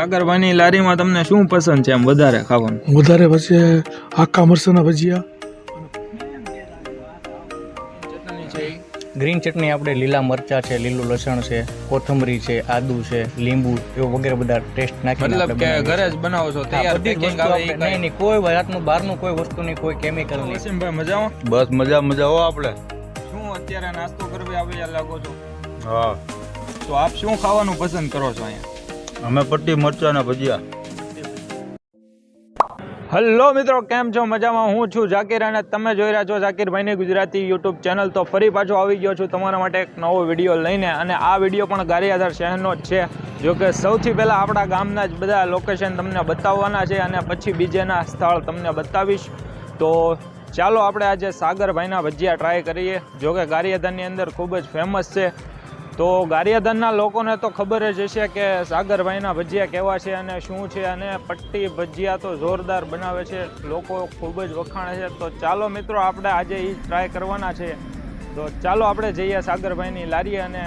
સાગરભાઈની લારીમાં તમને શું પસંદ છે એમ વધારે ખાવાનું? વધારે પછી આખા મરચાના ભજીયા, ગ્રીન ચટણી આપણે લીલા મરચા છે, લીલું લસણ છે, કોથમરી છે, આદુ છે, લીંબુ એવું વગેરે બધા ટેસ્ટ નાખીને મતલબ કે ઘરે જ બનાવો છો? તૈયાર બધી જ પેકિંગ વસ્તુ આવે એ આપણે નહીં કોઈ જાતનું બહારનું કોઈ વસ્તુ નહીં, કોઈ કેમિકલ નહીં. વસીમભાઈ મજામાં? બસ મજા હો આપણે. શું અત્યારે નાસ્તો કરવા આવ્યા લાગો છો? હા, તો આપ શું ખાવાનું પસંદ કરો છો અહીંયા? અમે પટ્ટી મરચાના ભજીયા. હેલો મિત્રો, કેમ છો? મજામાં? હું છું ઝાકીર અને તમે જોઈ રહ્યા છો ઝાકીરભાઈની ગુજરાતી યુટ્યુબ ચેનલ. તો ફરી પાછો આવી ગયો છું તમારા માટે એક નવો વિડીયો લઈને, અને આ વિડીયો પણ ગારિયાધાર શહેરનો જ છે. જો કે સૌથી પહેલાં આપણા ગામના જ બધા લોકેશન તમને બતાવવાના છે અને પછી બીજેના સ્થળ તમને બતાવીશ. તો ચાલો આપણે આજે સાગરભાઈના ભજીયા ટ્રાય કરીએ. જો કે ગારિયાધારની અંદર ખૂબ જ ફેમસ છે. તો ગારિયાધારના લોકોને તો ખબર જ હશે કે સાગરભાઈના ભજીયા કેવા છે અને શું છે, અને પટ્ટી ભજીયા તો જોરદાર બનાવે છે, લોકો ખૂબ જ વખાણે છે. તો ચાલો મિત્રો, આપણે આજે એ ટ્રાય કરવાના છે. તો ચાલો આપણે જઈએ સાગરભાઈની લારીએ અને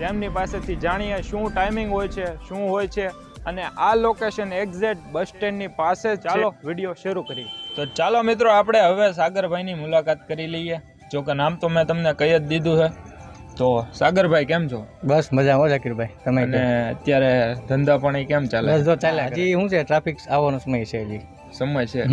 તેમની પાસેથી જાણીએ શું ટાઈમિંગ હોય છે, શું હોય છે, અને આ લોકેશન એક્ઝેક્ટ બસ સ્ટેન્ડની પાસે. ચાલો વિડીયો શરૂ કરીએ. તો ચાલો મિત્રો, આપણે હવે સાગરભાઈની મુલાકાત કરી લઈએ. જો કે નામ તો મેં તમને કહી જ દીધું છે. તો સાગરભાઈ કેમ છો? બસ મજામાં ઝાકીરભાઈ, તમે? અને અત્યારે ધંધા પાણી કેમ ચાલે? બસ જો ચાલે. હજી શું છે, ટ્રાફિક આવવાનો સમય છે, હજી સમય છે.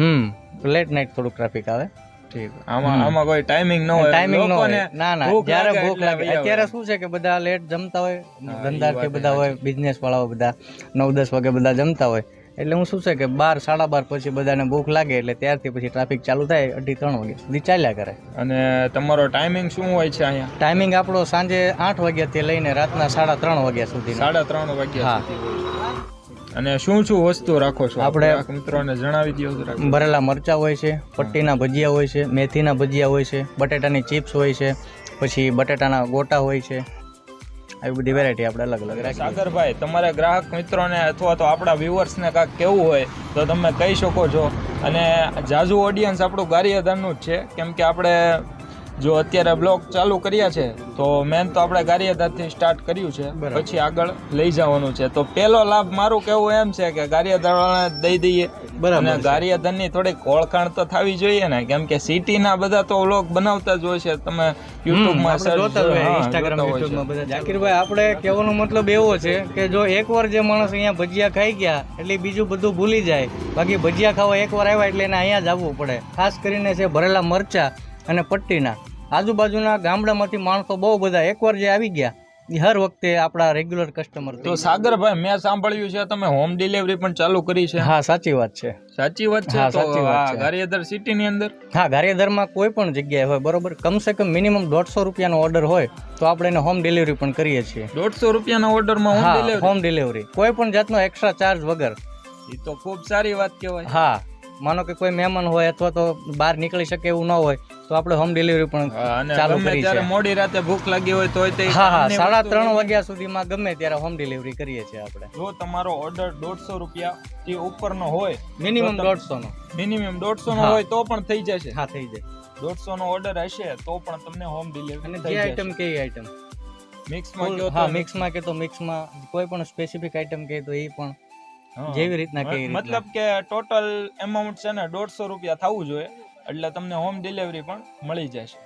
લેટ નાઇટ થોડુંક ટ્રાફિક આવે. ઠીક. આમાં કોઈ ટાઈમિંગ ન હોય? ટાઈમિંગ ન હોય. ના, જ્યારે ભૂખ લાગે. અત્યારે શું છે કે બધા લેટ જમતા હોય, ધંધાર્થી બધા હોય, બિઝનેસ વાળાઓ બધા 9-10 વાગે બધા જમતા હોય. એટલે હું શું છે કે 12, 12:30 પછી બધાને ભૂખ લાગે એટલે ત્યારથી પછી ટ્રાફિક ચાલુ થાય 2:30-3 વાગે સુધી ચાલ્યા કરે. અને તમારો ટાઈમિંગ શું હોય છે અહીંયા? ટાઈમિંગ આપણો સાંજે 8 વાગ્યાથી લઈને રાતના 3:30 વાગ્યા સુધી. 3:30 વાગ્યા સુધી હોય છે. અને શું વસ્તુ રાખો છો આપણે? મિત્રોને જણાવી દો જરાક. ભરેલા મરચા હોય છે, પટ્ટીના ભજીયા હોય છે, મેથીના ભજીયા હોય છે, બટેટાની ચિપ્સ હોય છે, પછી બટેટાના ગોટા હોય છે. આવી બધી વેરાયટી આપણે અલગ અલગ રાખીએ. સાગરભાઈ, તમારે ગ્રાહક મિત્રોને અથવા તો આપણા વ્યુઅર્સને કાંઈક કેવું હોય તો તમે કહી શકો છો. અને જાજુ ઓડિયન્સ આપણું ગારિયાધારનું જ છે, કેમ કે આપણે જો અત્યારે બ્લોગ ચાલુ કર્યા છે તો મેન તો આપણે ગારિયાધારથી સ્ટાર્ટ કર્યું છે, પછી આગળ લઈ જવાનું છે. તો પહેલો લાભ મારું કહેવું એમ છે કે ગારિયાધારવાળાને દઈ દઈએ. અને ગારિયાધારની થોડીક ઓળખાણ તો થવી જોઈએ ને, કેમ કે સિટીના બધા તો વ્લોગ બનાવતા જ હોય છે. તમે યુટ્યુબમાં જોતા હોય, ઇન્સ્ટાગ્રામ, યુટ્યુબમાં બધા. ઝાકીરભાઈ, આપણે કહેવાનો મતલબ એવો છે કે જો એકવાર જે માણસ અહીંયા ભજીયા ખાઈ ગયા એટલે બીજું બધું ભૂલી જાય. બાકી ભજીયા ખાવા એકવાર આવ્યા એટલે એને અહીંયા જ આવવું પડે. ખાસ કરીને છે ભરેલા મરચા અને પટ્ટીના. આજુબાજુના ગામડામાંથી માણસો બહુ બધા એકવાર જે આવી ગયા એ હર વખતે આપણા રેગ્યુલર કસ્ટમર. તો સાગરભાઈ, મેં સાંભળ્યું છે તમે હોમ ડિલિવરી પણ ચાલુ કરી છે? હા, સાચી વાત છે. સાચી વાત છે. સાચી વાત છે. ગારિયાધાર સિટી ની અંદર? હા, ગારિયાધારમાં કોઈ પણ જગ્યાએ હોય, બરોબર, કમસે કમ મિનિમમ 150 રૂપિયાનો ઓર્ડર હોય તો આપણે એને હોમ ડિલિવરી પણ કરીએ છીએ. 150 રૂપિયાના ઓર્ડરમાં હોમ ડિલિવરી, કોઈ પણ જાતનો એક્સ્ટ્રા ચાર્જ વગર. એ તો ખૂબ સારી વાત કહેવાય. હા, માનો કે કોઈ મહેમાન હોય અથવા તો બહાર નીકળી શકે એવું ન હોય તો આપણે હોમ ડિલિવરી પણ ચાલુ કરી છે. મોડી રાતે ભૂખ લાગી હોય તો 3:30 વાગ્યા સુધીમાં ગમે ત્યારે હોમ ડિલિવરી કરીએ છીએ આપણે. જો તમારો ઓર્ડર 150 રૂપિયાથી ઉપરનો હોય, મિનિમમ 150 નો હોય તો પણ થઈ જશે? હા, થઈ જાય. 150 નો ઓર્ડર હશે તો પણ તમને હોમ ડિલિવરી. અને જે આઈટમ કેવી આઈટમ મિક્સમાં કહો? હા, મિક્સમાં કે તો મિક્સમાં, કોઈ પણ સ્પેસિફિક આઈટમ કહે તો એ પણ જેવી રીતના કે મતલબ કે ટોટલ એમાઉન્ટ છે ને 150 રૂપિયા થવું જોઈએ, એટલે તમને હોમ ડિલિવરી પણ મળી જશે.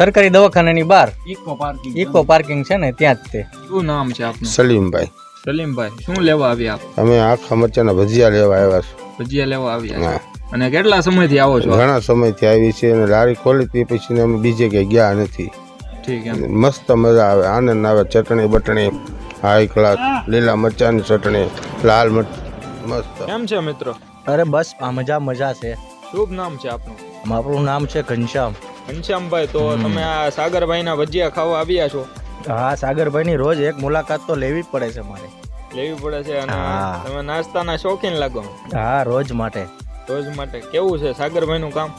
સરકારી દવાખાનાની બહાર ઇકો પાર્કિંગ છે ને, ત્યાં જ તે. શું નામ છે આપનું? સલીમભાઈ. સલીમભાઈ, શું લેવા આવ્યા આપ? અમે આખા મરચાના ભજીયા લેવા આવ્યા છે. ભજીયા લેવા આવ્યા? અને કેટલા સમયથી આવો છો? ઘણા સમયથી આવી છે, અને લારી ખોલી તે પછી અમે બીજે ક્યાંય ગયા નથી. ઠીક. મસ્ત મજા આવે, આનંદ આવે. ચટણી બટણી હાઈ ક્લાસ, લીલા મરચાની ચટણી, લાલ મસ્ત. કેમ છે મિત્રો? અરે બસ આ મજા છે. શુભ નામ છે આપનું? આપણું નામ છે ઘનશ્યામ. ઘનશ્યામભાઈ, તો તમે આ સાગરભાઈના ભજીયા ખાવા આવ્યા છો? હા, સાગરભાઈની રોજ એક મુલાકાત તો લેવી જ પડે છે મારે. લેવી પડે છે. અને હા. તમે નાસ્તાના શોખીન લાગો. હા, રોજ માટે. રોજ માટે કેવું છે સાગરભાઈનું કામ?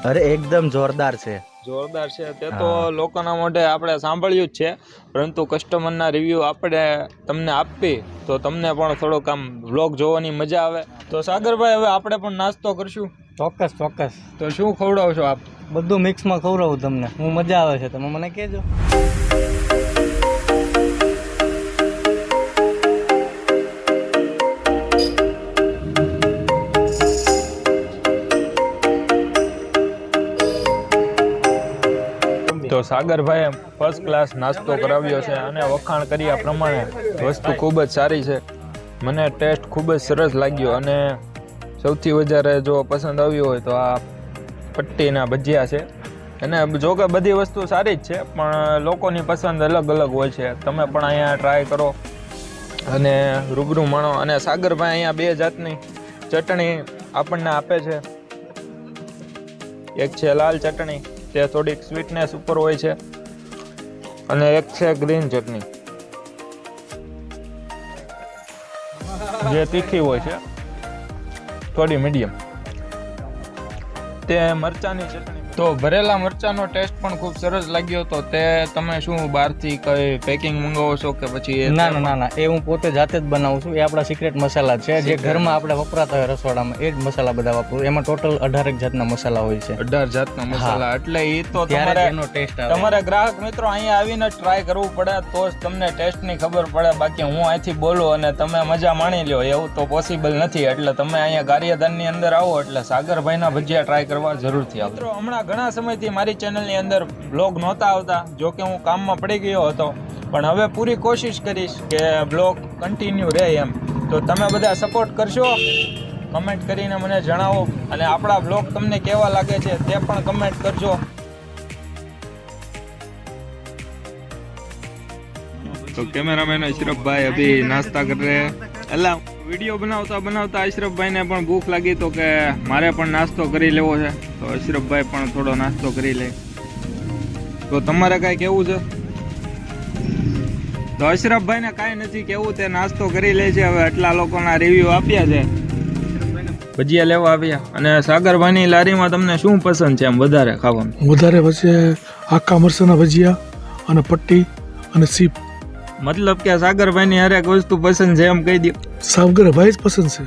અરે એકદમ જોરદાર છે. જોરદાર છે. તે તો લોકોના મોઢે આપણે સાંભળ્યું જ છે, પરંતુ કસ્ટમરના રિવ્યૂ આપણે તમને આપી તો તમને પણ થોડોક આમ વ્લોગ જોવાની મજા આવે. તો સાગરભાઈ, હવે આપણે પણ નાસ્તો કરશું. ચોક્કસ. તો શું ખવડાવશો આપ? બધું મિક્સમાં ખવડાવું તમને. હું મજા આવે છે, તમે મને કહેજો. તો સાગરભાઈએ ફર્સ્ટ ક્લાસ નાસ્તો કરાવ્યો છે અને વખાણ કર્યા પ્રમાણે વસ્તુ ખૂબ જ સારી છે. મને ટેસ્ટ ખૂબ જ સરસ લાગ્યો અને સૌથી વધારે જો પસંદ આવ્યું હોય તો આ પટ્ટીના ભજીયા છે. અને જો કે બધી વસ્તુ સારી જ છે, પણ લોકોની પસંદ અલગ અલગ હોય છે. તમે પણ અહીંયા ટ્રાય કરો અને રૂબરૂ માણો. અને સાગરભાઈ અહીંયા 2 જાતની ચટણી આપણને આપે છે. એક છે લાલ ચટણી, તે થોડીક સ્વીટનેસ ઉપર હોય છે, અને એક છે ગ્રીન ચટણી, જે તીખી હોય છે, થોડી મીડિયમ. તે મરચાની ચટણી. તો ભરેલા મરચાનો ટેસ્ટ પણ ખૂબ સરસ લાગ્યો. તો તે તમે શું બહારથી કઈ પેકિંગ મંગાવો છો કે પછી ના, એ હું પોતે જાતે જ બનાવું છું. એ આપણા સિક્રેટ મસાલા છે, જે ઘરમાં આપણે વપરાતા હોય રસોડામાં, એ જ મસાલા બધા વાપરું. એમાં ટોટલ 18 જાતના મસાલા હોય છે. 18 જાતના મસાલા. એટલે એ તો ત્યારે એનો ટેસ્ટ આવે. તમારે ગ્રાહક મિત્રો અહીંયા આવીને ટ્રાય કરવું પડે, તો જ તમને ટેસ્ટની ખબર પડે. બાકી હું અહીંથી બોલું અને તમે મજા માણી લ્યો એવું તો પોસિબલ નથી. એટલે તમે અહીંયા ગારિયાધારની અંદર આવો એટલે સાગરભાઈના ભજીયા ટ્રાય કરવા જરૂરથી આવો. મિત્રો, હમણાં ઘણા સમયથી મારી ચેનલની અંદર બ્લોગ નહોતા આવતા, જો કે હું કામમાં પડી ગયો હતો, પણ હવે પૂરી કોશિશ કરીશ કે બ્લોગ કન્ટિન્યુ રહે એમ. તો તમે બધા સપોર્ટ કરશો, કમેન્ટ કરીને મને જણાવો. અને આપણા બ્લોગ તમને કેવા લાગે છે તે પણ કમેન્ટ કરજો. तो कैमरामैन अशरफ भाई अभी नाश्ता कर रहे हैं. अल्लाह वीडियो बनावता अशरफ ने पण भूख लगी तो કે મારે પણ નાસ્તો કરી લેવો છે. તો અશરફ ભાઈ પણ થોડો નાસ્તો કરી લે. તો તમારે કાંઈ કેવું છે? તો અશરફ ભાઈને કાંઈ નથી કેવું, તે નાસ્તો કરી લે છે. હવે આટલા લોકોના રિવ્યુ આપ્યા છે, ભજીયા લેવા આવ્યા. અને સાગરભાઈની લારીમાં તમને શું પસંદ છે એમ વધારે ખાવાનું? વધારે પછી આખા મરચાના ભજીયા અને પટ્ટી અને સીપ. મતલબ કે સાગરભાઈની હરેક વસ્તુ પસંદ છે એમ કહી દો. સાગરભાઈ જ પસંદ છે.